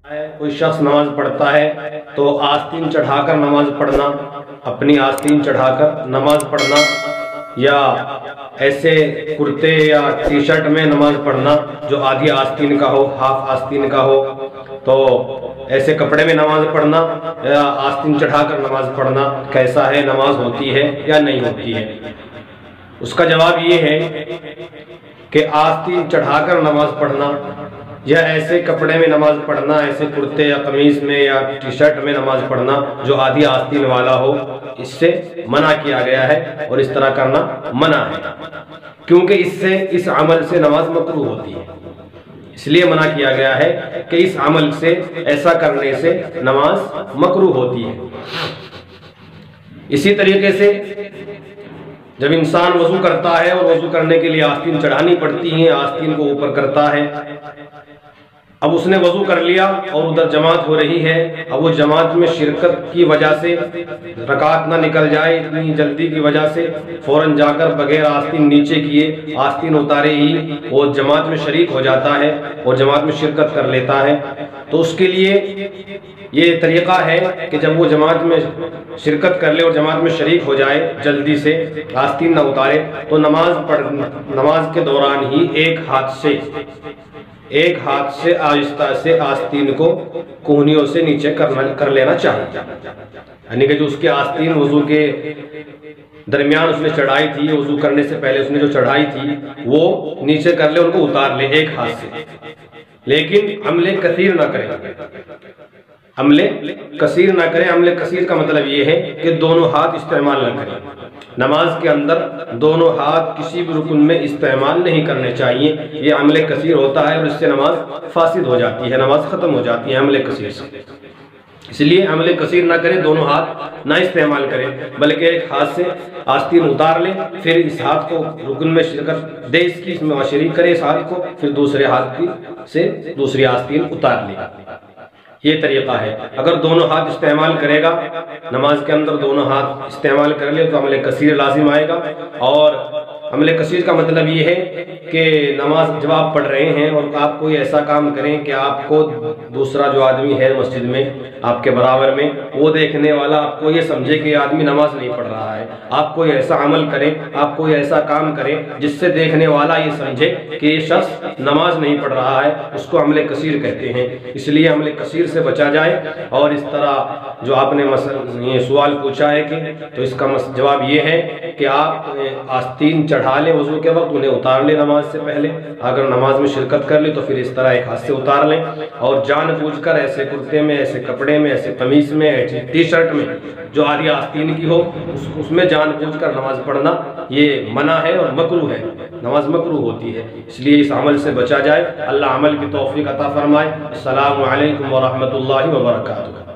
کوئی شخص نماز پڑھتا ہے تو آستین چڑھا کر نماز پڑھنا، اپنی آستین چڑھا کر نماز پڑھنا، یا ایسے کرتے یا ٹی شرٹ میں نماز پڑھنا جو آدھی آستین کا ہو، ہاف آستین کا ہو، تو ایسے کپڑے میں نماز پڑھنا یا آستین چڑھا کر نماز پڑھنا کیسا ہے، نماز ہوتی ہے یا نہیں ہوتی ہے؟ اس کا جواب یہ ہے کہ آستین چڑھا کر نماز پڑھنا یا ایسے کپڑے میں نماز پڑھنا، ایسے کرتے یا قمیص میں یا ٹی شرٹ میں نماز پڑھنا جو آدھی آستین والا ہو، اس سے منع کیا گیا ہے اور اس طرح کرنا منع ہے، کیونکہ اس عمل سے نماز مکروہ ہوتی ہے۔ اس لیے منع کیا گیا ہے کہ اس عمل سے، ایسا کرنے سے نماز مکروہ ہوتی ہے۔ اسی طریقے سے جب انسان وضو کرتا ہے اور وضو کرنے کے لیے آستین چڑھانی پڑتی ہیں، آستین کو اوپر کرتا ہے، اب اس نے وضو کر لیا اور ادھر جماعت ہو رہی ہے، اب وہ جماعت میں شرکت کی وجہ سے رکعت نہ نکل جائے، اتنی جلدی کی وجہ سے فوراً جا کر بغیر آستین نیچے کیے، آستین اتارے ہی وہ جماعت میں شریک ہو جاتا ہے اور جماعت میں شرکت کر لیتا ہے، تو اس کے لیے یہ طریقہ ہے کہ جب وہ جماعت میں شرکت کر لے اور جماعت میں شریک ہو جائے، جلدی سے آستین نہ اتارے، تو نماز کے دوران ہی ایک ہاتھ سے آہستہ سے آستین کو کوہنیوں سے نیچے کر لینا چاہیے، یعنی کہ جو اس کی آستین وضو کے درمیان اس نے چڑھائی تھی، وضو کرنے سے پہلے اس نے جو چڑھائی تھی وہ نیچے کر لے، ان کو اتار لے ایک ہاتھ سے، لیکن عمل کثیر نہ کرے۔ عمل کثیر نہ کرے، عمل کثیر کا مطلب یہ ہے کہ دونوں ہاتھ استعمال نہ کریں۔ نماز کے اندر دونوں ہاتھ کسی بھی رکن میں استعمال نہیں کرنے چاہیے، یہ عمل کثیر ہوتا ہے اور اس سے نماز فاسد ہو جاتی ہے، نماز ختم ہو جاتی ہے عمل کثیر سے۔ اس لیے عمل کثیر نہ کرے، دونوں ہاتھ نہ استعمال کرے، بلکہ ایک ہاتھ سے آستین اتار لے، پھر اس ہاتھ کو رکن میں شرکت دے، اس میں شریک کرے اس ہاتھ کو، پھر دوسرے ہاتھ سے دوسری آستین اتار لے۔ یہ طریقہ ہے۔ اگر دونوں ہاتھ استعمال کرے گا، نماز کے اندر دونوں ہاتھ استعمال کر لے تو عمل کثیر لازم آئے گا، اور عمل کثیر کا مطلب یہ ہے کہ نماز جب آپ پڑھ رہے ہیں اور آپ کوئی ایسا کام کریں کہ آپ کو دوسرا جو آدمی ہے مسجد میں آپ کے برابر میں، وہ دیکھنے والا آپ کو یہ سمجھے کہ یہ آدمی نماز نہیں پڑھ رہا ہے، آپ کوئی ایسا عمل کریں، آپ کوئی ایسا کام کریں جس سے دیکھنے والا یہ سمجھے کہ یہ شخص نماز نہیں پڑھ رہا ہے، اس کو عمل کثیر کہتے ہیں۔ اس لیے عمل کثیر سے بچا جائے، اور اس طرح جو آپ نے یہ سوال پوچھا ہے کہ تو اس کا جواب یہ ہے کہ آپ آستین چڑھا لیں وضو کے وقت، انہیں اتار لیں نماز سے پہلے، اگر نماز میں شرکت کر لی تو پھر اس طرح ایک ہاتھ سے اتار لیں، اور جان بوجھ کر ایسے کرتے میں، ایسے کپڑے میں، ایسے قمیص میں، ایسے ٹی شرٹ میں جو آدھی آستین کی ہو اس میں جان بوجھ کر نماز پڑھنا یہ منع ہے اور مکروہ ہے، نماز مکروہ ہوتی ہے۔ اس لیے اس عمل سے بچا جائے۔ اللہ عمل کی توفیق عطا فرمائے۔ السلام علیکم ورحمۃ اللہ وبرکاتہ۔